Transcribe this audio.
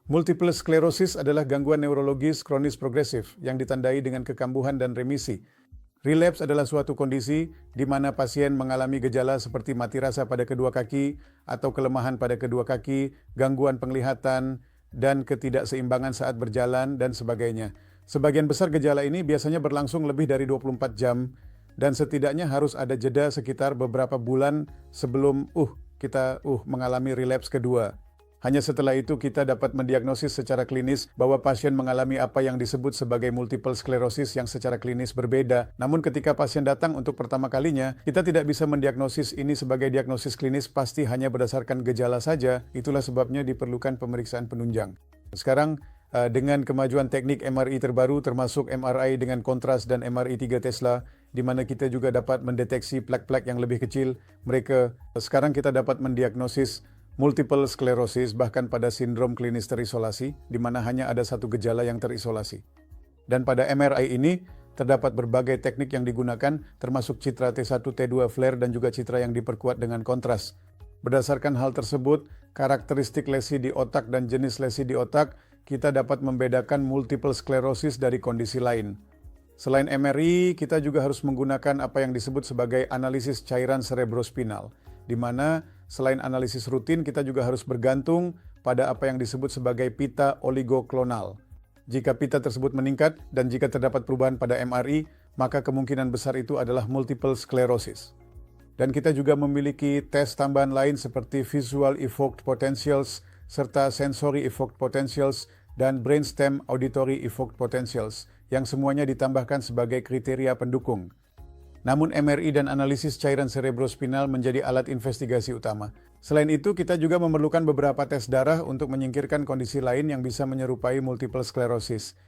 Multiple sklerosis adalah gangguan neurologis kronis progresif yang ditandai dengan kekambuhan dan remisi. Relapse adalah suatu kondisi di mana pasien mengalami gejala seperti mati rasa pada kedua kaki atau kelemahan pada kedua kaki, gangguan penglihatan, dan ketidakseimbangan saat berjalan, dan sebagainya. Sebagian besar gejala ini biasanya berlangsung lebih dari 24 jam dan setidaknya harus ada jeda sekitar beberapa bulan sebelum kita mengalami relapse kedua. Hanya setelah itu kita dapat mendiagnosis secara klinis bahwa pasien mengalami apa yang disebut sebagai multiple sklerosis yang secara klinis berbeda. Namun ketika pasien datang untuk pertama kalinya, kita tidak bisa mendiagnosis ini sebagai diagnosis klinis pasti hanya berdasarkan gejala saja. Itulah sebabnya diperlukan pemeriksaan penunjang. Sekarang dengan kemajuan teknik MRI terbaru termasuk MRI dengan kontras dan MRI 3 Tesla, di mana kita juga dapat mendeteksi plak-plak yang lebih kecil, sekarang kita dapat mendiagnosis multiple sklerosis bahkan pada sindrom klinis terisolasi, di mana hanya ada satu gejala yang terisolasi. Dan pada MRI ini, terdapat berbagai teknik yang digunakan, termasuk citra T1, T2 flare, dan juga citra yang diperkuat dengan kontras. Berdasarkan hal tersebut, karakteristik lesi di otak dan jenis lesi di otak, kita dapat membedakan multiple sklerosis dari kondisi lain. Selain MRI, kita juga harus menggunakan apa yang disebut sebagai analisis cairan cerebrospinal, di mana selain analisis rutin, kita juga harus bergantung pada apa yang disebut sebagai pita oligoklonal. Jika pita tersebut meningkat dan jika terdapat perubahan pada MRI, maka kemungkinan besar itu adalah multiple sclerosis. Dan kita juga memiliki tes tambahan lain seperti visual evoked potentials, serta sensory evoked potentials, dan brainstem auditory evoked potentials, yang semuanya ditambahkan sebagai kriteria pendukung. Namun MRI dan analisis cairan cerebrospinal menjadi alat investigasi utama. Selain itu, kita juga memerlukan beberapa tes darah untuk menyingkirkan kondisi lain yang bisa menyerupai multiple sklerosis.